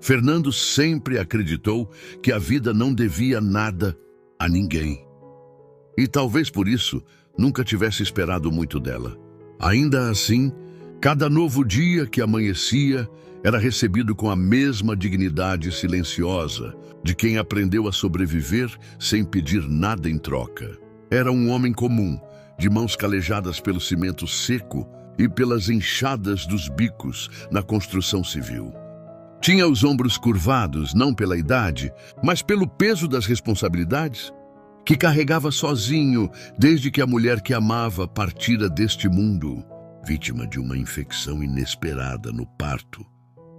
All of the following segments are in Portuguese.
Fernando sempre acreditou que a vida não devia nada a ninguém. E talvez por isso nunca tivesse esperado muito dela. Ainda assim, cada novo dia que amanhecia era recebido com a mesma dignidade silenciosa de quem aprendeu a sobreviver sem pedir nada em troca. Era um homem comum, de mãos calejadas pelo cimento seco e pelas enxadas dos bicos na construção civil. Tinha os ombros curvados, não pela idade, mas pelo peso das responsabilidades, que carregava sozinho desde que a mulher que amava partira deste mundo, vítima de uma infecção inesperada no parto,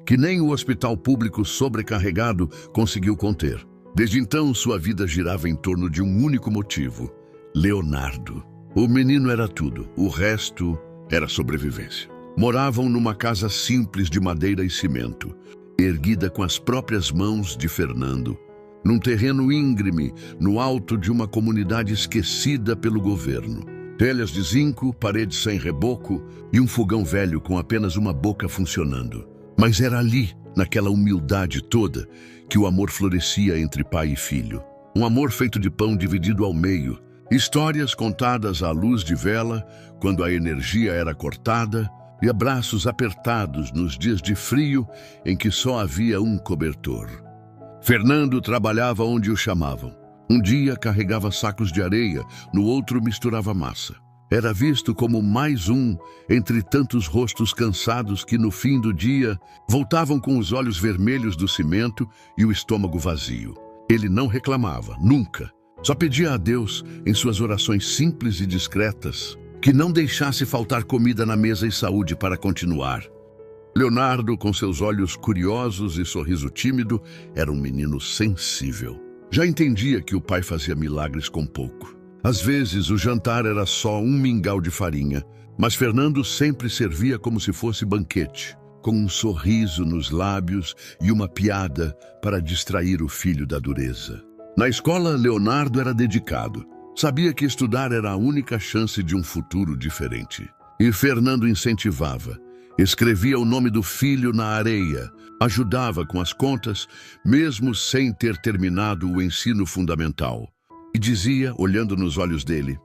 que nem o hospital público sobrecarregado conseguiu conter. Desde então, sua vida girava em torno de um único motivo: Leonardo. O menino era tudo, o resto era sobrevivência. Moravam numa casa simples de madeira e cimento, erguida com as próprias mãos de Fernando, num terreno íngreme, no alto de uma comunidade esquecida pelo governo. Telhas de zinco, paredes sem reboco e um fogão velho com apenas uma boca funcionando. Mas era ali, naquela humildade toda, que o amor florescia entre pai e filho. Um amor feito de pão dividido ao meio, histórias contadas à luz de vela, quando a energia era cortada, e abraços apertados nos dias de frio em que só havia um cobertor. Fernando trabalhava onde o chamavam. Um dia carregava sacos de areia, no outro misturava massa. Era visto como mais um entre tantos rostos cansados que no fim do dia voltavam com os olhos vermelhos do cimento e o estômago vazio. Ele não reclamava, nunca. Só pedia a Deus, em suas orações simples e discretas, que não deixasse faltar comida na mesa e saúde para continuar. Leonardo, com seus olhos curiosos e sorriso tímido, era um menino sensível. Já entendia que o pai fazia milagres com pouco. Às vezes, o jantar era só um mingau de farinha, mas Fernando sempre servia como se fosse banquete, com um sorriso nos lábios e uma piada para distrair o filho da dureza. Na escola, Leonardo era dedicado. Sabia que estudar era a única chance de um futuro diferente. E Fernando incentivava. Escrevia o nome do filho na areia, ajudava com as contas, mesmo sem ter terminado o ensino fundamental. E dizia, olhando nos olhos dele: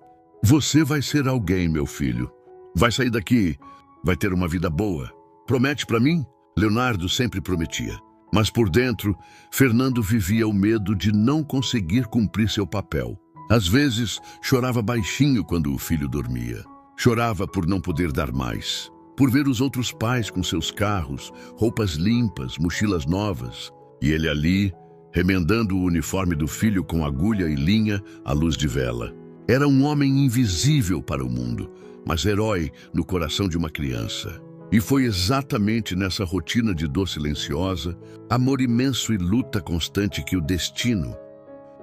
"Você vai ser alguém, meu filho. Vai sair daqui, vai ter uma vida boa. Promete para mim?" Leonardo sempre prometia. Mas por dentro, Fernando vivia o medo de não conseguir cumprir seu papel. Às vezes, chorava baixinho quando o filho dormia. Chorava por não poder dar mais, por ver os outros pais com seus carros, roupas limpas, mochilas novas, e ele ali, remendando o uniforme do filho com agulha e linha à luz de vela. Era um homem invisível para o mundo, mas herói no coração de uma criança. E foi exatamente nessa rotina de dor silenciosa, amor imenso e luta constante que o destino...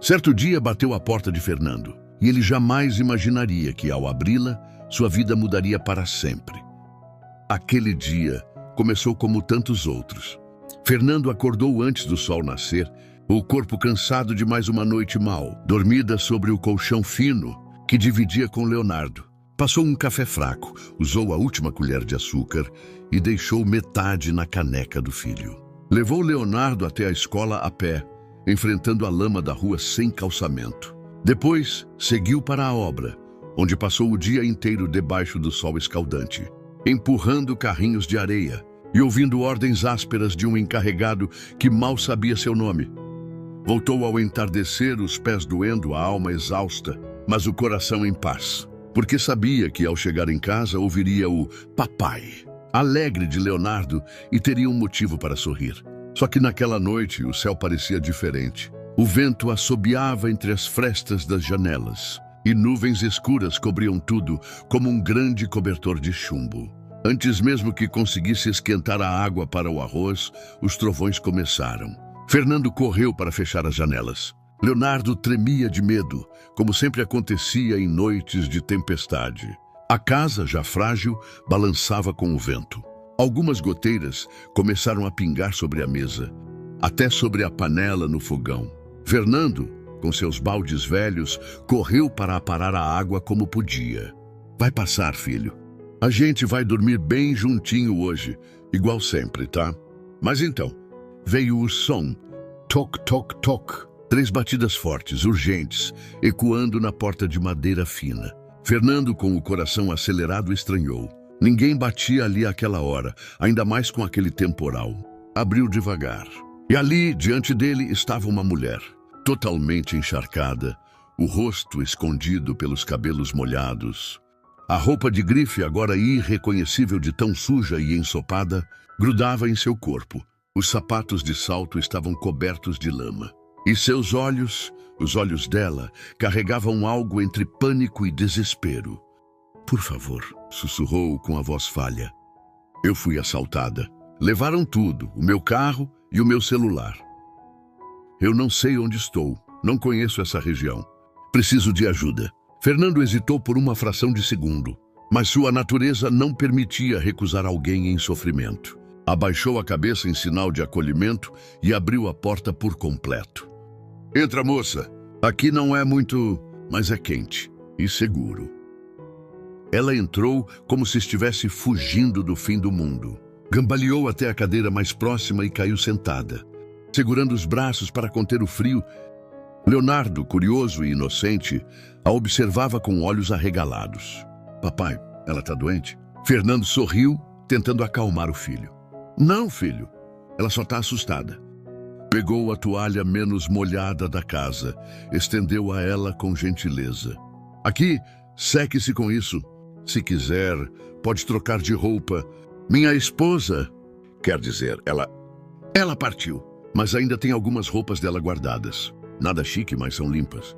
Certo dia bateu à porta de Fernando, e ele jamais imaginaria que, ao abri-la, sua vida mudaria para sempre. Aquele dia começou como tantos outros. Fernando acordou antes do sol nascer, o corpo cansado de mais uma noite mal, dormida sobre o colchão fino que dividia com Leonardo. Passou um café fraco, usou a última colher de açúcar e deixou metade na caneca do filho. Levou Leonardo até a escola a pé, enfrentando a lama da rua sem calçamento. Depois, seguiu para a obra, onde passou o dia inteiro debaixo do sol escaldante, empurrando carrinhos de areia e ouvindo ordens ásperas de um encarregado que mal sabia seu nome. Voltou ao entardecer, os pés doendo, a alma exausta, mas o coração em paz, porque sabia que ao chegar em casa ouviria o papai, alegre de Leonardo, e teria um motivo para sorrir. Só que naquela noite o céu parecia diferente. O vento assobiava entre as frestas das janelas e nuvens escuras cobriam tudo como um grande cobertor de chumbo. Antes mesmo que conseguisse esquentar a água para o arroz, os trovões começaram. Fernando correu para fechar as janelas. Leonardo tremia de medo, como sempre acontecia em noites de tempestade. A casa, já frágil, balançava com o vento. Algumas goteiras começaram a pingar sobre a mesa, até sobre a panela no fogão. Fernando, com seus baldes velhos, correu para aparar a água como podia. "Vai passar, filho. A gente vai dormir bem juntinho hoje, igual sempre, tá? Mas então, veio o som. Toc, toc, toc. 3 batidas fortes, urgentes, ecoando na porta de madeira fina. Fernando, com o coração acelerado, estranhou. Ninguém batia ali àquela hora, ainda mais com aquele temporal. Abriu devagar. E ali, diante dele, estava uma mulher, totalmente encharcada, o rosto escondido pelos cabelos molhados. A roupa de grife, agora irreconhecível de tão suja e ensopada, grudava em seu corpo. Os sapatos de salto estavam cobertos de lama. E seus olhos, os olhos dela, carregavam algo entre pânico e desespero. "Por favor", sussurrou com a voz falha. "Eu fui assaltada. Levaram tudo, o meu carro e o meu celular. Eu não sei onde estou, não conheço essa região. Preciso de ajuda." Fernando hesitou por uma fração de segundo, mas sua natureza não permitia recusar alguém em sofrimento. Abaixou a cabeça em sinal de acolhimento e abriu a porta por completo. "Entra, moça. Aqui não é muito, mas é quente e seguro." Ela entrou como se estivesse fugindo do fim do mundo. Gambaleou até a cadeira mais próxima e caiu sentada, segurando os braços para conter o frio. Leonardo, curioso e inocente, a observava com olhos arregalados. "Papai, ela está doente?" Fernando sorriu, tentando acalmar o filho. "Não, filho. Ela só está assustada." Pegou a toalha menos molhada da casa, estendeu a ela com gentileza. "Aqui, seque-se com isso. Se quiser, pode trocar de roupa. Minha esposa..." Quer dizer, ela partiu, mas ainda tem algumas roupas dela guardadas. Nada chique, mas são limpas.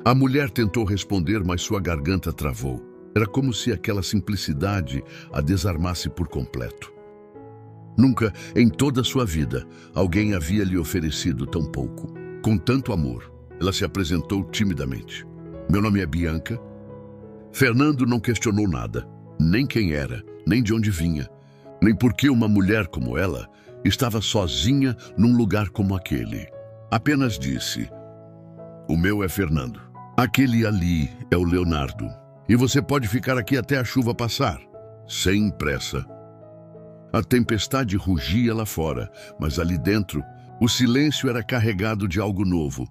A mulher tentou responder, mas sua garganta travou. Era como se aquela simplicidade a desarmasse por completo. Nunca, em toda a sua vida, alguém havia lhe oferecido tão pouco. Com tanto amor, ela se apresentou timidamente. "Meu nome é Bianca." Fernando não questionou nada, nem quem era, nem de onde vinha, nem por que uma mulher como ela estava sozinha num lugar como aquele. Apenas disse: "O meu é Fernando. Aquele ali é o Leonardo. E você pode ficar aqui até a chuva passar, sem pressa." A tempestade rugia lá fora, mas ali dentro, o silêncio era carregado de algo novo.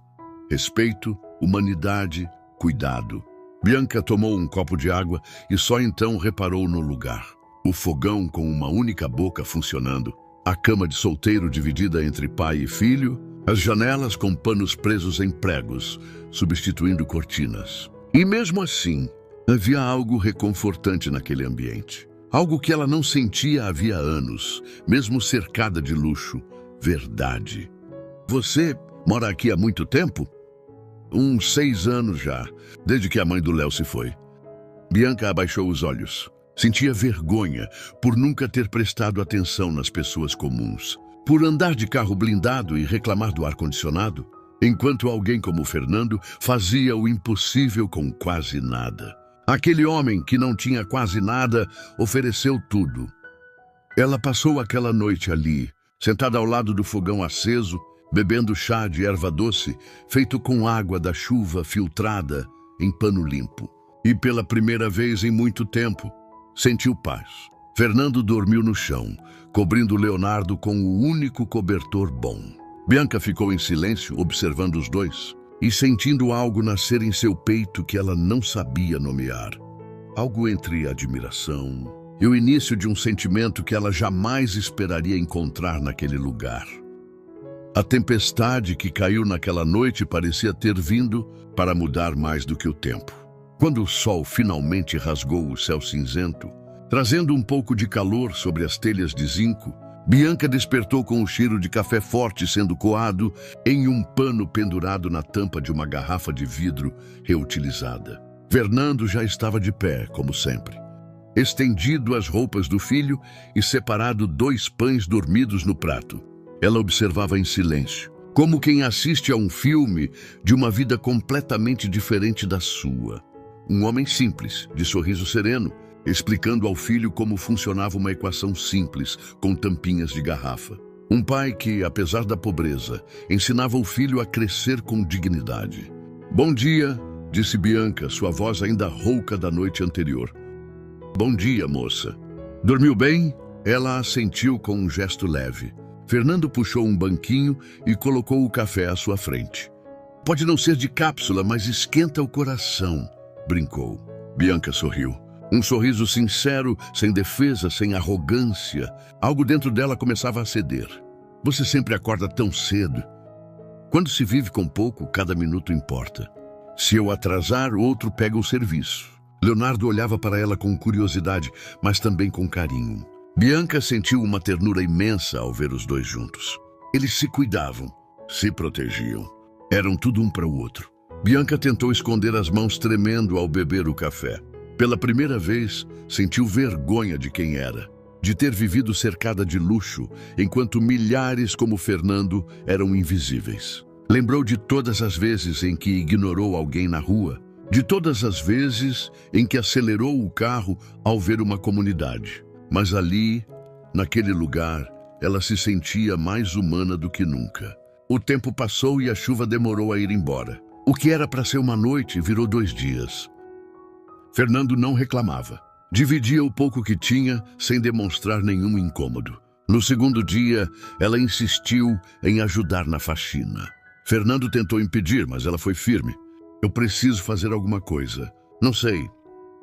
Respeito, humanidade, cuidado. Bianca tomou um copo de água e só então reparou no lugar. O fogão com uma única boca funcionando, a cama de solteiro dividida entre pai e filho, as janelas com panos presos em pregos, substituindo cortinas. E mesmo assim, havia algo reconfortante naquele ambiente. Algo que ela não sentia havia anos, mesmo cercada de luxo. Verdade. "Você mora aqui há muito tempo?" "Uns 6 anos já, desde que a mãe do Léo se foi." Bianca abaixou os olhos. Sentia vergonha por nunca ter prestado atenção nas pessoas comuns, por andar de carro blindado e reclamar do ar-condicionado, enquanto alguém como Fernando fazia o impossível com quase nada. Aquele homem que não tinha quase nada ofereceu tudo. Ela passou aquela noite ali, sentada ao lado do fogão aceso, bebendo chá de erva doce, feito com água da chuva filtrada em pano limpo. E pela primeira vez em muito tempo, sentiu paz. Fernando dormiu no chão, cobrindo Leonardo com o único cobertor bom. Bianca ficou em silêncio, observando os dois, e sentindo algo nascer em seu peito que ela não sabia nomear. Algo entre admiração e o início de um sentimento que ela jamais esperaria encontrar naquele lugar. A tempestade que caiu naquela noite parecia ter vindo para mudar mais do que o tempo. Quando o sol finalmente rasgou o céu cinzento, trazendo um pouco de calor sobre as telhas de zinco, Bianca despertou com o cheiro de café forte sendo coado em um pano pendurado na tampa de uma garrafa de vidro reutilizada. Fernando já estava de pé, como sempre, estendido as roupas do filho e separado 2 pães dormidos no prato. Ela observava em silêncio, como quem assiste a um filme de uma vida completamente diferente da sua. Um homem simples, de sorriso sereno, explicando ao filho como funcionava uma equação simples, com tampinhas de garrafa. Um pai que, apesar da pobreza, ensinava o filho a crescer com dignidade. "Bom dia", disse Bianca, sua voz ainda rouca da noite anterior. "Bom dia, moça. Dormiu bem?" Ela assentiu com um gesto leve. Fernando puxou um banquinho e colocou o café à sua frente. Pode não ser de cápsula, mas esquenta o coração, brincou. Bianca sorriu. Um sorriso sincero, sem defesa, sem arrogância. Algo dentro dela começava a ceder. Você sempre acorda tão cedo. Quando se vive com pouco, cada minuto importa. Se eu atrasar, outro pega o serviço. Leonardo olhava para ela com curiosidade, mas também com carinho. Bianca sentiu uma ternura imensa ao ver os dois juntos. Eles se cuidavam, se protegiam. Eram tudo um para o outro. Bianca tentou esconder as mãos tremendo ao beber o café. Pela primeira vez, sentiu vergonha de quem era, de ter vivido cercada de luxo, enquanto milhares como Fernando eram invisíveis. Lembrou de todas as vezes em que ignorou alguém na rua, de todas as vezes em que acelerou o carro ao ver uma comunidade. Mas ali, naquele lugar, ela se sentia mais humana do que nunca. O tempo passou e a chuva demorou a ir embora. O que era para ser uma noite virou 2 dias. Fernando não reclamava. Dividia o pouco que tinha sem demonstrar nenhum incômodo. No segundo dia, ela insistiu em ajudar na faxina. Fernando tentou impedir, mas ela foi firme. Eu preciso fazer alguma coisa. Não sei.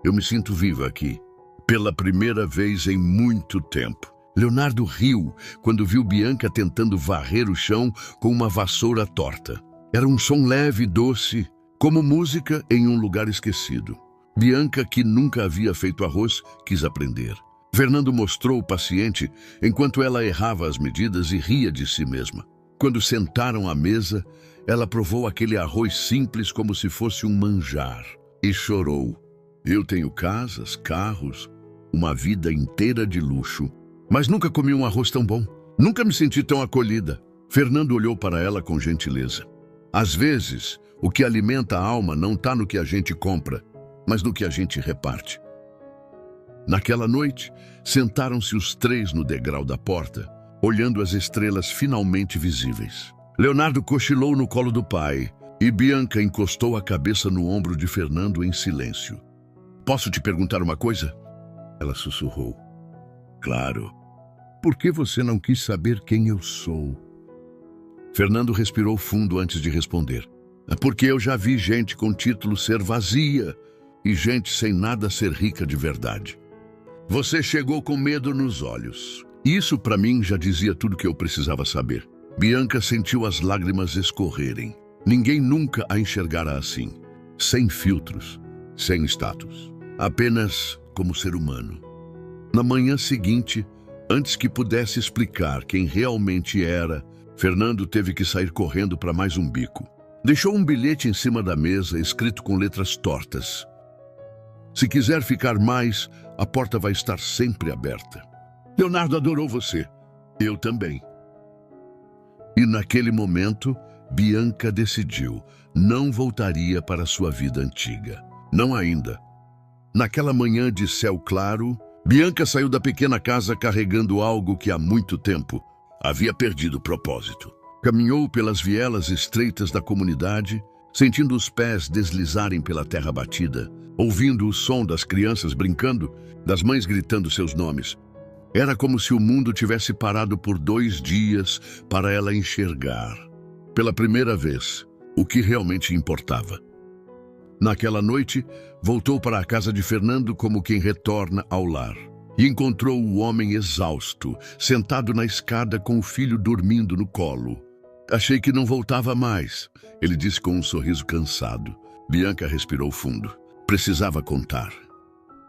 Eu me sinto viva aqui. Pela primeira vez em muito tempo. Leonardo riu quando viu Bianca tentando varrer o chão com uma vassoura torta. Era um som leve e doce, como música em um lugar esquecido. Bianca, que nunca havia feito arroz, quis aprender. Fernando mostrou paciente enquanto ela errava as medidas e ria de si mesma. Quando sentaram à mesa, ela provou aquele arroz simples como se fosse um manjar e chorou. Eu tenho casas, carros, uma vida inteira de luxo, mas nunca comi um arroz tão bom. Nunca me senti tão acolhida. Fernando olhou para ela com gentileza. Às vezes, o que alimenta a alma não está no que a gente compra, mas no que a gente reparte. Naquela noite, sentaram-se os 3 no degrau da porta, olhando as estrelas finalmente visíveis. Leonardo cochilou no colo do pai e Bianca encostou a cabeça no ombro de Fernando em silêncio. Posso te perguntar uma coisa? Ela sussurrou. Claro. Por que você não quis saber quem eu sou? Fernando respirou fundo antes de responder. Porque eu já vi gente com título ser vazia e gente sem nada ser rica de verdade. Você chegou com medo nos olhos. Isso para mim já dizia tudo que eu precisava saber. Bianca sentiu as lágrimas escorrerem. Ninguém nunca a enxergara assim. Sem filtros, sem status. Apenas como ser humano. Na manhã seguinte, antes que pudesse explicar quem realmente era, Fernando teve que sair correndo para mais um bico. Deixou um bilhete em cima da mesa, escrito com letras tortas. Se quiser ficar mais, a porta vai estar sempre aberta. Leonardo adorou você. Eu também. E naquele momento, Bianca decidiu. Não voltaria para sua vida antiga. Não ainda. Naquela manhã de céu claro, Bianca saiu da pequena casa carregando algo que há muito tempo havia perdido o propósito. Caminhou pelas vielas estreitas da comunidade, sentindo os pés deslizarem pela terra batida, ouvindo o som das crianças brincando, das mães gritando seus nomes. Era como se o mundo tivesse parado por 2 dias para ela enxergar, pela primeira vez, o que realmente importava. Naquela noite, voltou para a casa de Fernando como quem retorna ao lar. E encontrou o homem exausto, sentado na escada com o filho dormindo no colo. Achei que não voltava mais, ele disse com um sorriso cansado. Bianca respirou fundo. Precisava contar.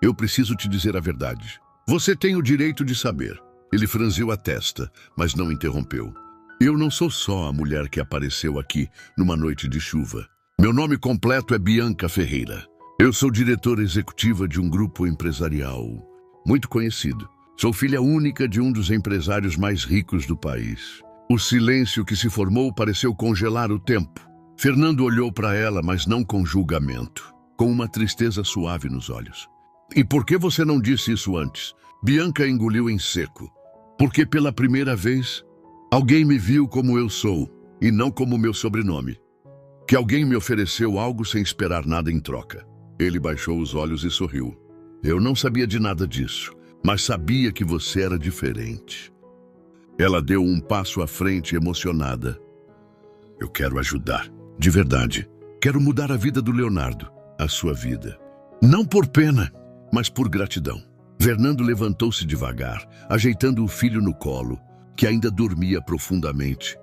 Eu preciso te dizer a verdade. Você tem o direito de saber. Ele franziu a testa, mas não interrompeu. Eu não sou só a mulher que apareceu aqui numa noite de chuva. Meu nome completo é Bianca Ferreira. Eu sou diretora executiva de um grupo empresarial muito conhecido. Sou filha única de um dos empresários mais ricos do país. O silêncio que se formou pareceu congelar o tempo. Fernando olhou para ela, mas não com julgamento, com uma tristeza suave nos olhos. E por que você não disse isso antes? Bianca engoliu em seco. Porque pela primeira vez, alguém me viu como eu sou, e não como meu sobrenome. Que alguém me ofereceu algo sem esperar nada em troca. Ele baixou os olhos e sorriu. Eu não sabia de nada disso, mas sabia que você era diferente. Ela deu um passo à frente, emocionada. Eu quero ajudar, de verdade. Quero mudar a vida do Leonardo, a sua vida. Não por pena, mas por gratidão. Fernando levantou-se devagar, ajeitando o filho no colo, que ainda dormia profundamente.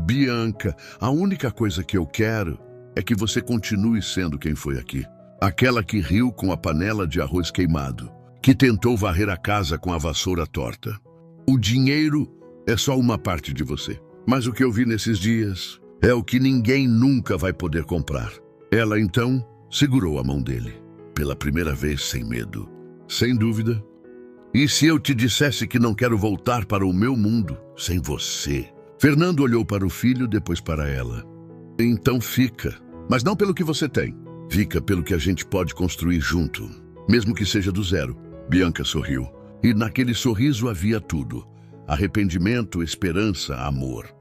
Bianca, a única coisa que eu quero é que você continue sendo quem foi aqui. Aquela que riu com a panela de arroz queimado, que tentou varrer a casa com a vassoura torta. O dinheiro é só uma parte de você. Mas o que eu vi nesses dias é o que ninguém nunca vai poder comprar. Ela, então, segurou a mão dele. Pela primeira vez, sem medo. Sem dúvida. E se eu te dissesse que não quero voltar para o meu mundo sem você? Fernando olhou para o filho, depois para ela. Então fica. Mas não pelo que você tem. Fica pelo que a gente pode construir junto. Mesmo que seja do zero. Bianca sorriu. E naquele sorriso havia tudo. Arrependimento, esperança, amor.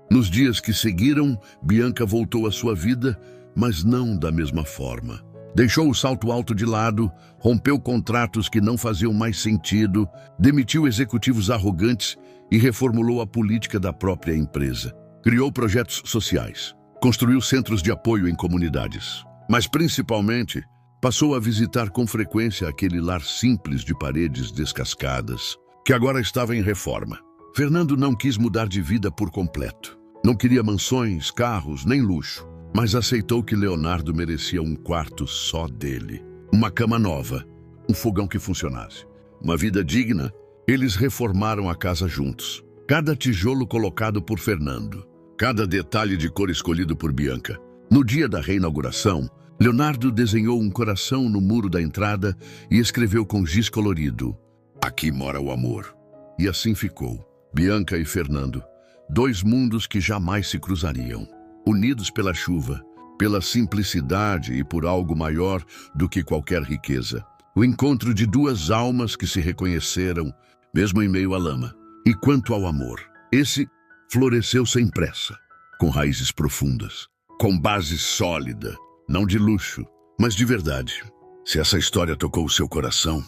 Nos dias que seguiram, Bianca voltou à sua vida, mas não da mesma forma. Deixou o salto alto de lado, rompeu contratos que não faziam mais sentido, demitiu executivos arrogantes e reformulou a política da própria empresa. Criou projetos sociais, construiu centros de apoio em comunidades. Mas, principalmente, passou a visitar com frequência aquele lar simples de paredes descascadas, que agora estava em reforma. Fernando não quis mudar de vida por completo. Não queria mansões, carros, nem luxo. Mas aceitou que Leonardo merecia um quarto só dele. Uma cama nova, um fogão que funcionasse. Uma vida digna. Eles reformaram a casa juntos. Cada tijolo colocado por Fernando. Cada detalhe de cor escolhido por Bianca. No dia da reinauguração, Leonardo desenhou um coração no muro da entrada e escreveu com giz colorido: "Aqui mora o amor." E assim ficou. Bianca e Fernando, dois mundos que jamais se cruzariam. Unidos pela chuva, pela simplicidade e por algo maior do que qualquer riqueza. O encontro de duas almas que se reconheceram, mesmo em meio à lama. E quanto ao amor, esse floresceu sem pressa, com raízes profundas, com base sólida, não de luxo, mas de verdade. Se essa história tocou o seu coração,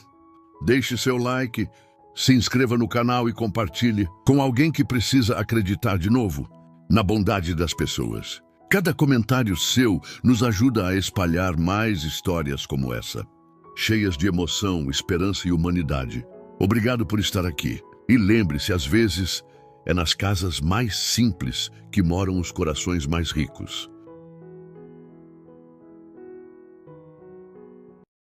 deixe seu like, se inscreva no canal e compartilhe com alguém que precisa acreditar de novo na bondade das pessoas. Cada comentário seu nos ajuda a espalhar mais histórias como essa, cheias de emoção, esperança e humanidade. Obrigado por estar aqui. E lembre-se, às vezes, é nas casas mais simples que moram os corações mais ricos.